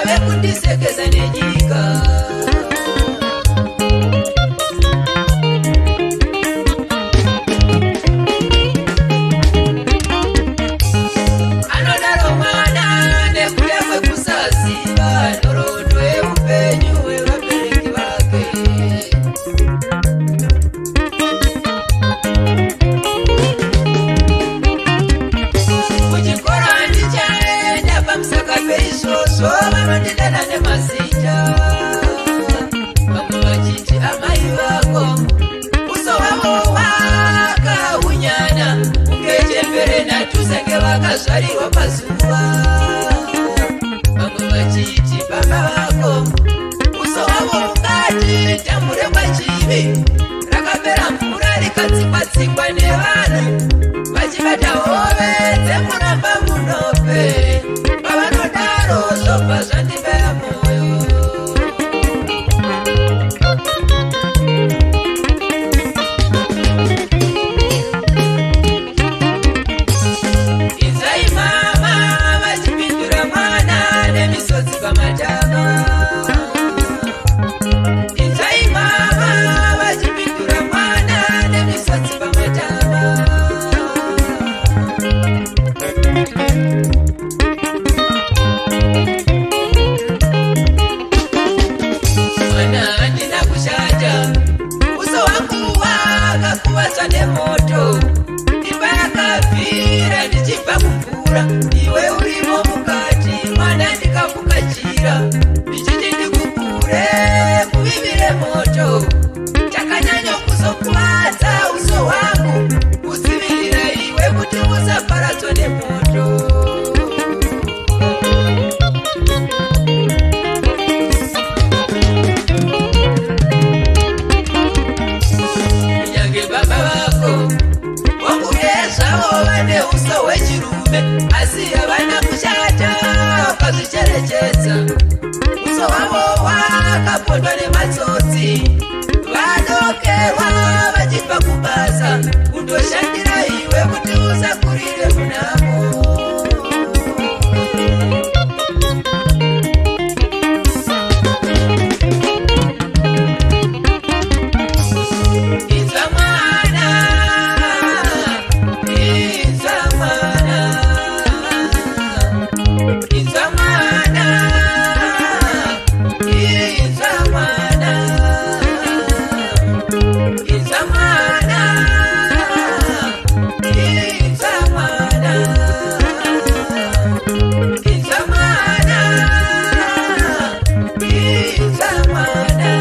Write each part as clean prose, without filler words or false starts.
vave kundisekeza nenyika. Anodaro mwana nekulemwe kusasiva norondo eupenyu wevabereki vake. Kuchikora handichaenda pamusaka peizvozvo vanondidana nemazita. Vamwe vachiti amai vako uso wavo wakaunyana kunge chembere nhatu senge vakazvarirwa pazuva. Vamwe vachiti baba vako uso wavo ungati tambure kwachivi rakapera mvura rikatsikwa-tsikwa nevanhu vachibata hove dzemuramba munope. Pavanodaro zvobva zvandibaya mwoyo. Inzai mama vachipindura mwana nemisodzi pamatama. Inzai mama vachipindura mwana nemisodzi pamatama. Mwana handina kushata, uso wangu wakakuvadzwa nemoto. Imba yakabvira ndichibva kumvura, iwe urimo mukati. Mwana ndikavhukachira ndichiti ndikupure kuvivire moto. Chakanyanya kuzokuvadza uso hwangu, kudzivirira iwe kuti usaparadzwa nemoto. Kunyange baba vako vongurezvavo vane uso hwechirume, asi havana kushata vakazvicherechedza. Uso hwavo hwakapondwa nematsotsi. Vadokerwa vachibva kubasa kundoshandira iwe kuti usakurire munamo. Inzwa mwana, inzwa mwana, inzwa mwana, inzwa mwana, inzwa mwana, inzwa mwana, inzwa mwana, inzwa mwana.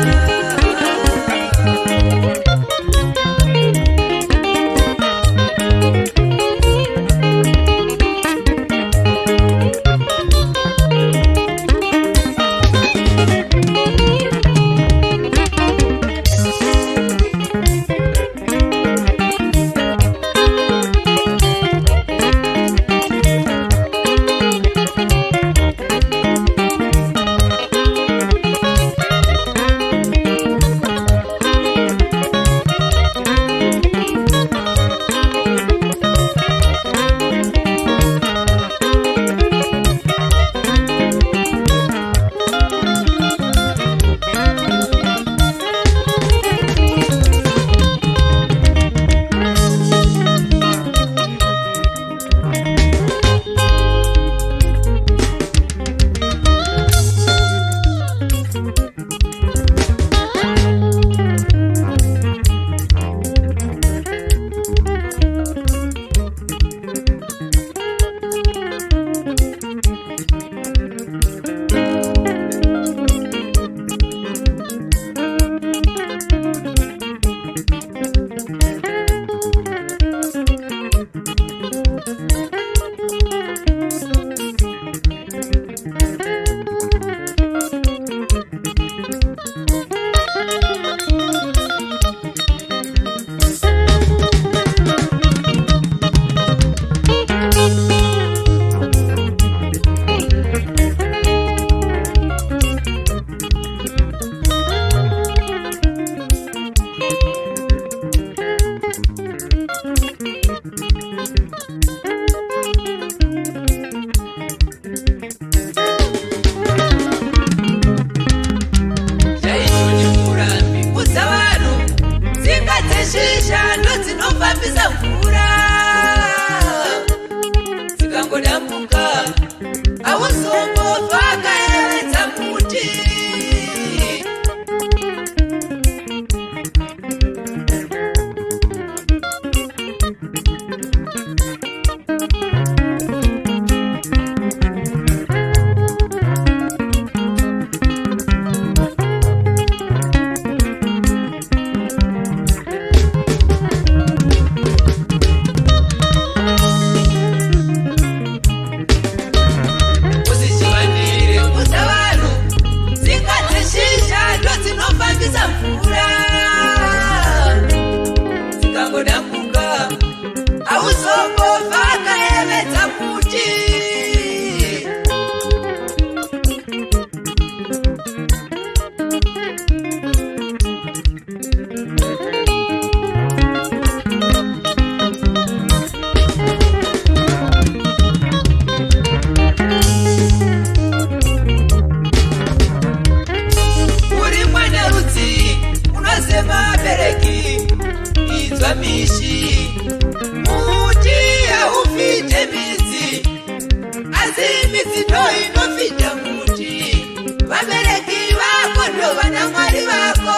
ndo inofita muti. Vabereki vako ndo vana Mwari vako.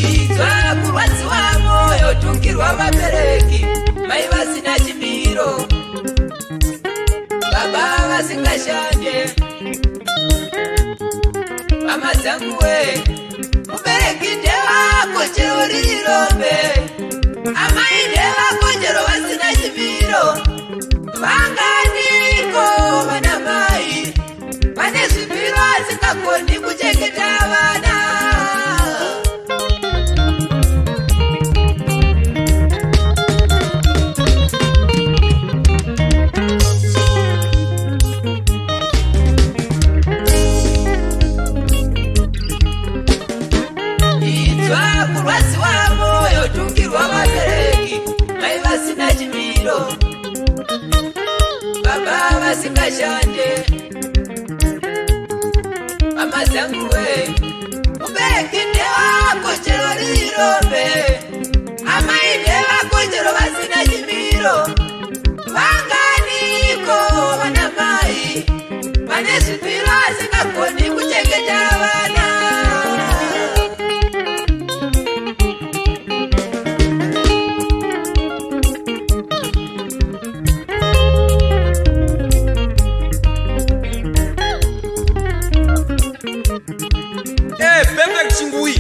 Izwa kurwadziwa mwoyo, tungirwa vabereki, mai vasina chimiro, baba vasingashande. Mama dzangu we, mubereki ndevako chero riri rombe, amai ndevako chero vasina chimiro. Vanganiko vana mai, vane zvimiro asingakoni kuchengeta vana. Kurwadziwa mwoyo, tungirwa vabereki, mai vasina chimiro, baba vasingashande. Mama dzangu we, mubereki ndevako chero riri rombe, amai ndevako chero vasina chimiro. Vanganiko vana mai, vane zvimiro asingakoni kuchengeta vana. Perfect chingui,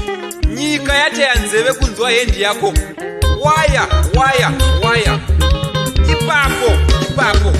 nyika yataya nzeve kunzwa hendi yako. Waya, waya, waya. Ipapo, ipapo.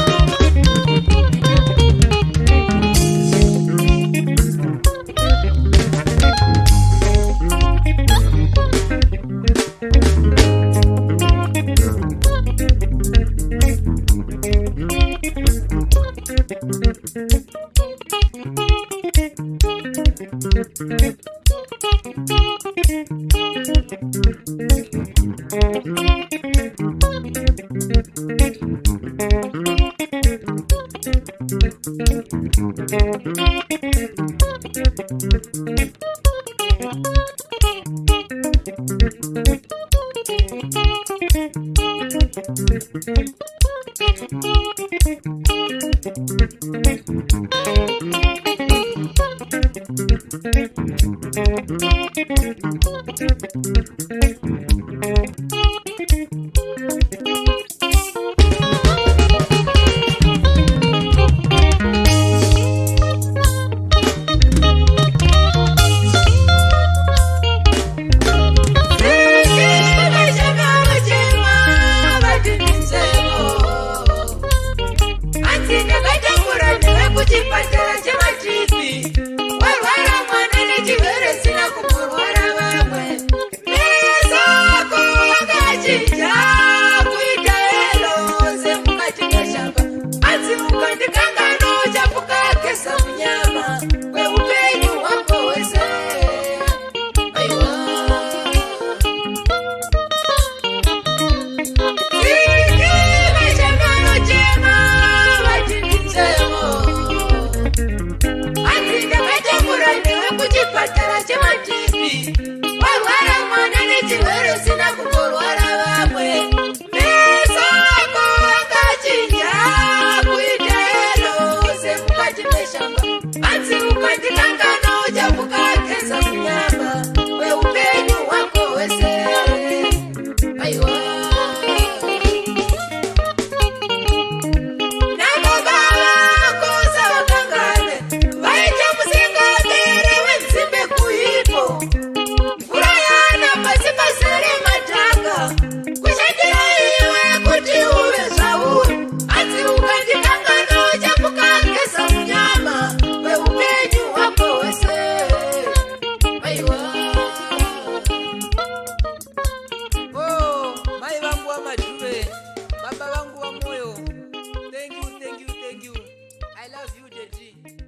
Thank you. I love you, Deji.